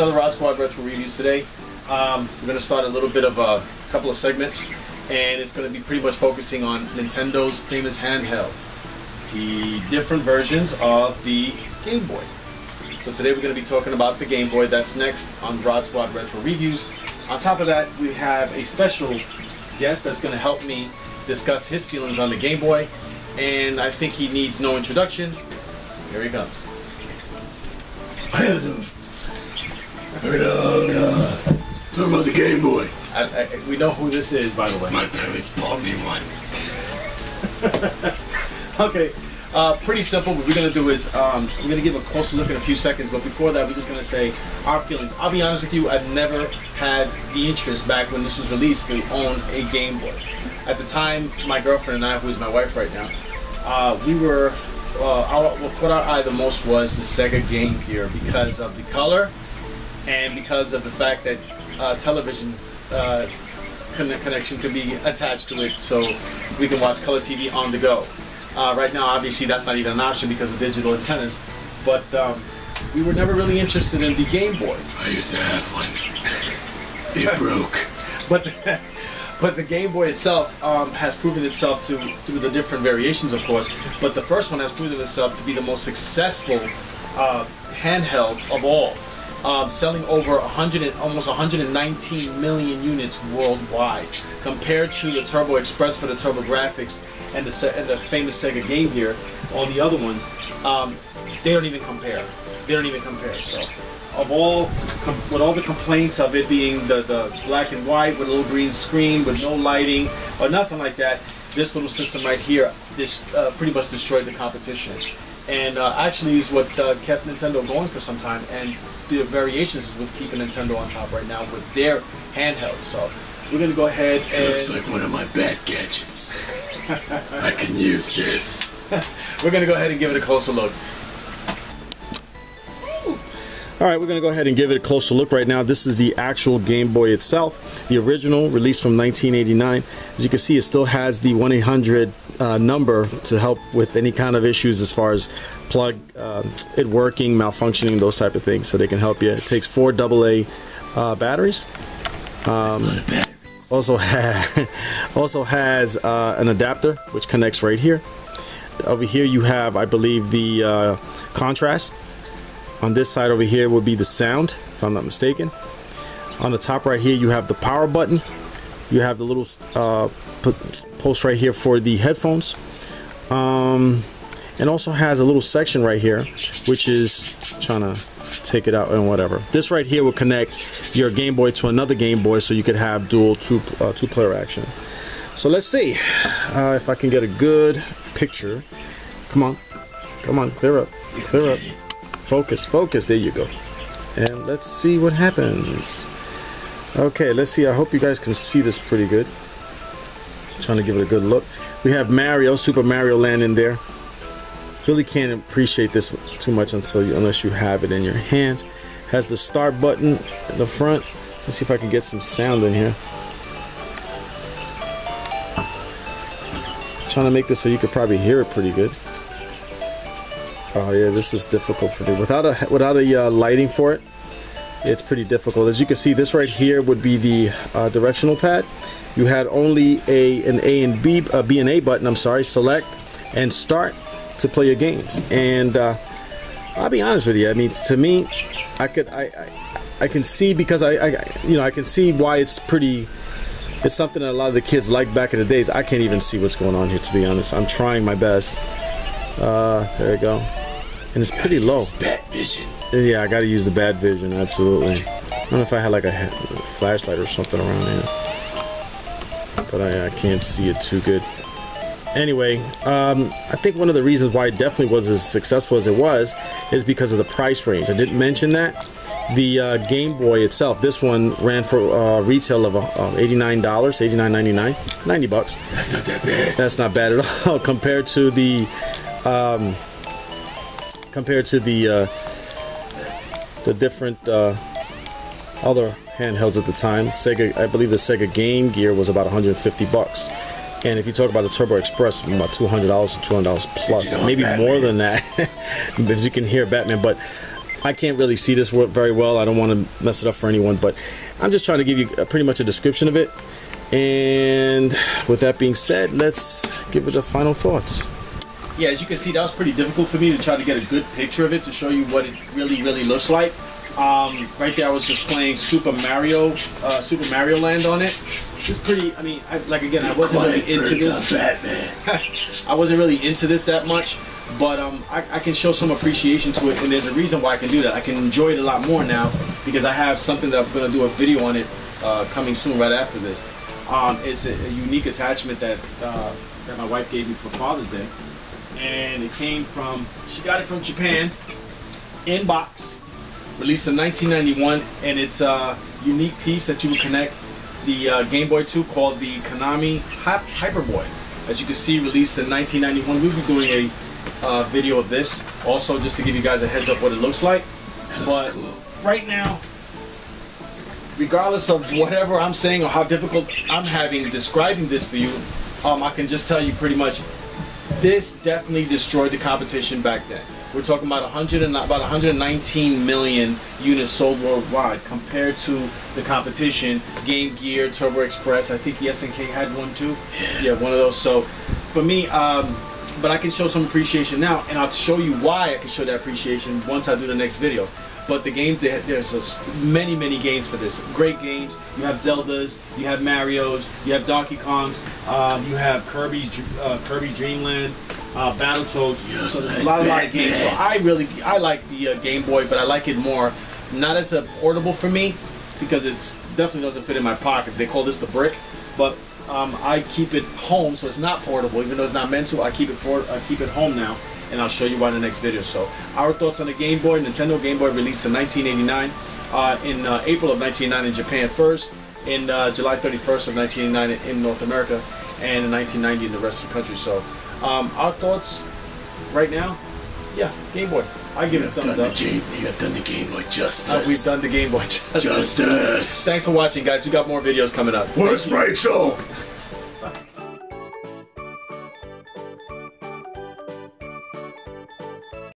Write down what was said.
another RodzSquad Retro Reviews today. We're going to start a little bit of a couple of segments, and it's going to be pretty much focusing on Nintendo's famous handheld, the different versions of the Game Boy. So today we're going to be talking about the Game Boy. That's next on RodzSquad Retro Reviews. On top of that, we have a special guest that's going to help me discuss his feelings on the Game Boy, and I think he needs no introduction. Here he comes. We're gonna talk about the Game Boy. We know who this is, by the way. My parents bought me one. Okay, pretty simple. What we're gonna do is we're gonna give a closer look in a few seconds, but before that, we're just gonna say our feelings. I'll be honest with you, I've never had the interest back when this was released to own a Game Boy. At the time, my girlfriend and I, who is my wife right now, we were what caught our eye the most was the Sega Game Gear because of the color and because of the fact that television connection can be attached to it, so we can watch color TV on the go. Right now, obviously, that's not even an option because of digital antennas, but we were never really interested in the Game Boy. I used to have one. It broke. But the Game Boy itself has proven itself through the different variations, of course, but the first one has proven itself to be the most successful handheld of all, selling over almost 119 million units worldwide, compared to the Turbo Express for the TurboGrafx and the famous Sega Game Gear. All the other ones, they don't even compare. They don't even compare. So, with all the complaints of it being the black and white with a little green screen with no lighting or nothing like that, this little system right here, this pretty much destroyed the competition, and actually is what kept Nintendo going for some time, and the variations is what's keeping Nintendo on top right now with their handheld. So we're gonna go ahead and... It looks like one of my bad gadgets. I can use this. We're gonna go ahead and give it a closer look. Alright, we're going to go ahead and give it a closer look right now. This is the actual Game Boy itself, the original, released from 1989. As you can see, it still has the 1-800 number to help with any kind of issues as far as it working, malfunctioning, those type of things, so they can help you. It takes 4 AA batteries. Also has an adapter, which connects right here. Over here you have, I believe, the contrast. On this side over here would be the sound, if I'm not mistaken. On the top right here you have the power button. You have the little post right here for the headphones. And also has a little section right here, which is trying to take it out and whatever. This right here will connect your Game Boy to another Game Boy, so you could have dual two-player action. So let's see if I can get a good picture. Come on, clear up, clear up. Focus, focus, there you go. And let's see what happens. Okay, let's see. I hope you guys can see this pretty good. Trying to give it a good look. We have Mario, Super Mario Land in there. Really can't appreciate this too much unless you have it in your hands. Has the start button in the front. Let's see if I can get some sound in here. Trying to make this so you could probably hear it pretty good. Oh yeah, this is difficult for me. Without a lighting for it, it's pretty difficult. As you can see, this right here would be the directional pad. You had only an A and B, B and A button. I'm sorry, select and start to play your games. And I'll be honest with you. I mean, to me, I can see, because I can see why it's pretty. It's something that a lot of the kids liked back in the days. I can't even see what's going on here, to be honest. I'm trying my best. There we go. And it's pretty low. Bad vision. Yeah, I gotta use the bad vision, absolutely. I don't know if I had like a flashlight or something around here, but I can't see it too good. Anyway, I think one of the reasons why it definitely was as successful as it was is because of the price range. I didn't mention that. The Game Boy itself, this one ran for retail of $89, $89.99, 90 bucks. That's not that bad. That's not bad at all compared to the different other handhelds at the time. Sega, I believe the Sega Game Gear was about 150 bucks. And if you talk about the Turbo Express, about $200 to $200 plus, maybe more than that, as you can hear Batman. But I can't really see this very well. I don't want to mess it up for anyone, but I'm just trying to give you pretty much a description of it. And with that being said, let's give it the final thoughts. Yeah, as you can see, that was pretty difficult for me to try to get a good picture of it to show you what it really looks like. Right there I was just playing Super Mario Land on it. It's pretty, I mean, I wasn't really into this. I wasn't really into this that much, but I can show some appreciation to it, and there's a reason why I can do that. I can enjoy it a lot more now because I have something that I'm going to do a video on it coming soon right after this. It's a unique attachment that my wife gave me for Father's Day, and it came from, she got it from Japan, in box. Released in 1991, and it's a unique piece that you would connect the Game Boy to, called the Konami Hyperboy. As you can see, released in 1991. We'll be doing a video of this also, just to give you guys a heads up what it looks like. But right now, regardless of whatever I'm saying or how difficult I'm having describing this for you, I can just tell you pretty much this definitely destroyed the competition back then. We're talking about 119 million units sold worldwide compared to the competition. Game Gear, Turbo Express, I think the SNK had one too. Yeah, one of those. So for me, but I can show some appreciation now, and I'll show you why I can show that appreciation once I do the next video. But the game, there's many games for this. Great games. You have Zeldas, you have Marios, you have Donkey Kongs, you have Kirby's Dream Land, Battletoads. So there's a lot of games. So I like the Game Boy, but I like it more not as a portable for me, because it's definitely doesn't fit in my pocket. They call this the brick, but I keep it home, so it's not portable. Even though it's not meant to, I keep it home now. And I'll show you why in the next video. So our thoughts on the Game Boy. Nintendo Game Boy released in 1989, in April of 1989 in Japan first, in July 31st of 1989 in North America, and in 1990 in the rest of the country. So our thoughts right now, yeah, Game Boy. I give it a thumbs up. You have done the Game Boy justice. We've done the Game Boy justice. Thanks for watching, guys. We got more videos coming up. Where's Rachel?